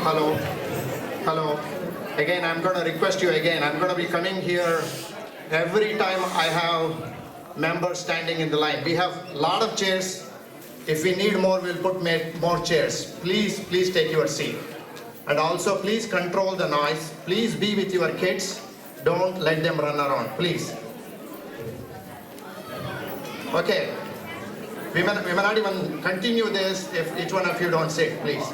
Hello. Hello. Again, I'm going to request you again. I'm going to be coming here every time I have members standing in the line. We have a lot of chairs. If we need more, we'll put more chairs. Please take your seat. And also, please control the noise. Please be with your kids. Don't let them run around, please. Okay. We may not even continue this if each one of you don't sit, please.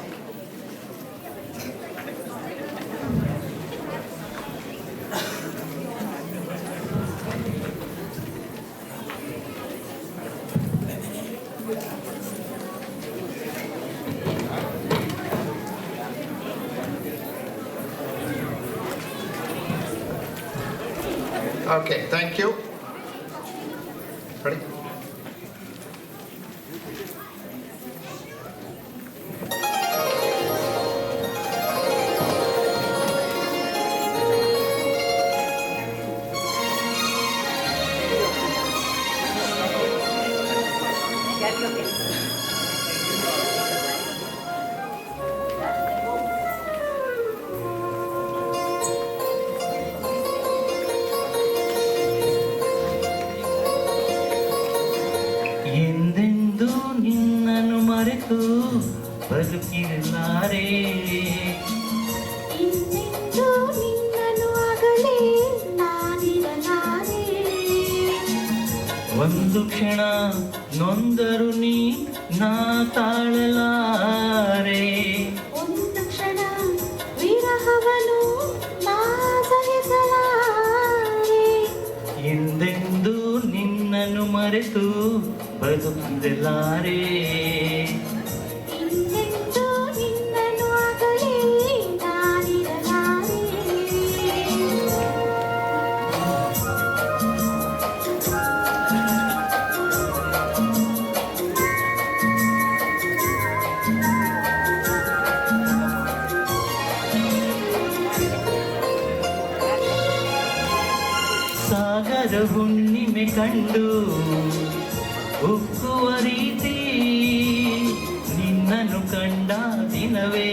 Okay, thank you. Ready? ಎಂದೆಂದೂ ನಿನ್ನನ್ನು ಮರೆತು ಬದುಕಿರಲಾರೆ, ಇನ್ನೆಂದೂ ನಿನ್ನನ್ನು ಅಗಲೇ ನಾನಿರಲಾರೆ. ಒಂದು ಕ್ಷಣ ನೊಂದರು ನೀ ನಾ ತಾಳಲಾರೆ. ಒಂದು ಕ್ಷಣ ವಿರಹವನು ನಾ ಸಹಿಸಲಾರೆ. ಎಂದೆಂದೂ ನಿನ್ನನ್ನು ಮರೆತು ಬದುಕಿರಲಾರೆ. ಇನ್ನೆಂದೂ ನಿನ್ನನ್ನು ಅಗಲೇ ನಾನಿರಲಾರೆ. ಸಾಗರ ಹುಣ್ಣಿಮೆ ಕಂಡು ಉಕ್ಕುವ ರೀತಿ ನಿನ್ನನ್ನು ಕಂಡ ದಿನವೇ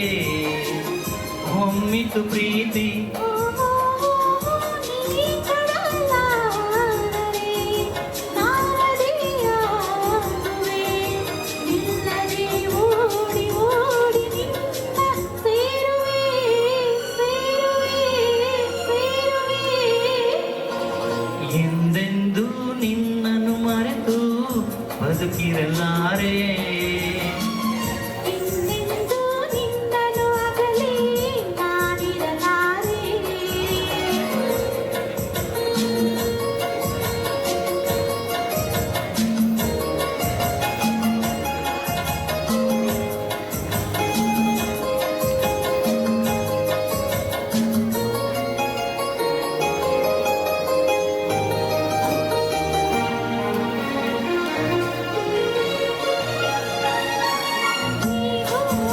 ಹೊಮ್ಮಿತು ಪ್ರೀತಿ. ನೀ ಕಡಲಾರೆ ನಾನದಿಯಾಗುವೆ, ನಿಲ್ಲದೆ ಓಡಿ ಓಡಿ ನಿನ್ನ ಸೇರುವೆ ಸೇರುವೆ ಸೇರುವೆ. ಎಂದೆಂದೂ ನಿನ್ನನ್ನು ಮರೆತು ಬದುಕಿರಲಾರೆ. ಇನ್ನೆಂದೂ ನಿನ್ನನ್ನು ಅಗಲೇ ನಾನಿರಲಾರೆ.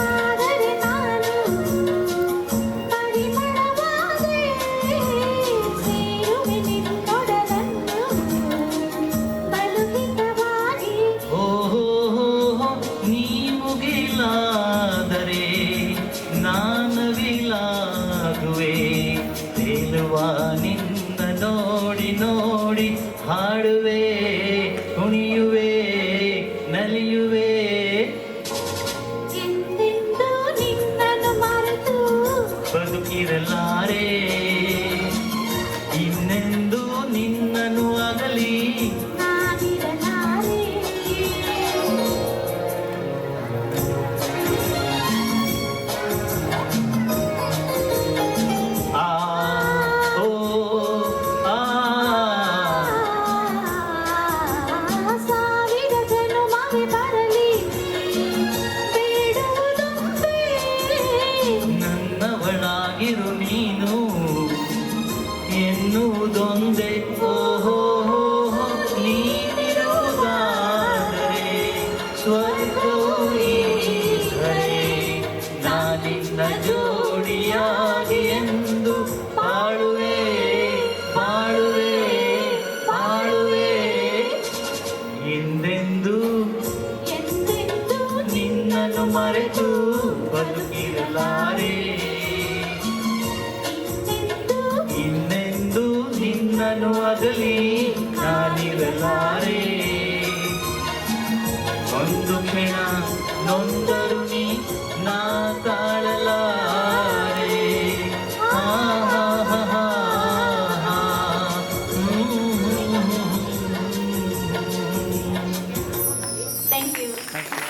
ಆದರೆ ನಾನು ಪರಿಮಳವಾದೆ, ಸೇರುವೆ ನಿನ್ನೊಡಲನ್ನು ಬಲುಹಿತವಾಗಿ. ಓಹೋ ನೀ ಮುಗಿಲಾದರೆ ನಾನವಿಲಾಗುವೆ, ತೇಲುವ ನಿನ್ನ ನೋಡಿ ನೋಡಿ ಹಾಡುವೆ, ಕುಣಿಯುವೆ ನಲಿಯುವೆ. ಎಂದೆಂದೂ ನಿನ್ನನ್ನು ಮರೆತು ಬದುಕಿರಲಾರೆ. ಇನ್ನೆಂದೂ ನಿನ್ನನ್ನು ಅಗಲಿ ನಾನಿರಲಾರೆ. ಆ ಓ ಆ. ಸಾವಿರ ಜನುಮವೇ ಬರಲಿ ಬೇಡುವುದೊಂದೇ, ನನ್ನವಳಾಗಿರು ನೀನು ಎನ್ನುವುದೊಂದೇ. ಓಹೋ ನೀನಿರುವುದಾದರೆ ಸ್ವರ್ಗವೂ ಈಶ್ವರೇ, ನಾನಿನ್ನ ಜೋಡಿಯಾಗಿ ಎಂದು ಬಾಳುವೆ ಬಾಳುವೆ ಬಾಳುವೆ. ಎಂದೆಂದೂ ಎಂದೆಂದೂ ನಿನ್ನ ನಿನ್ನನ್ನು ಮರೆತು ಬದುಕಿರಲಾರೆ. ಇನ್ನೆಂದು ನಿನ್ನನ್ನು ಅಗಲಿ ನಾನಿರಲಾರೆ. ಒಂದು ಕ್ಷಣ ನೊಂದರು ನೀ ನಾ ತಾಳಲಾರೆ. ಆ, ಹಾ, ಹಾ, ಹಾ, ಹಾ. Thank you. Thank you.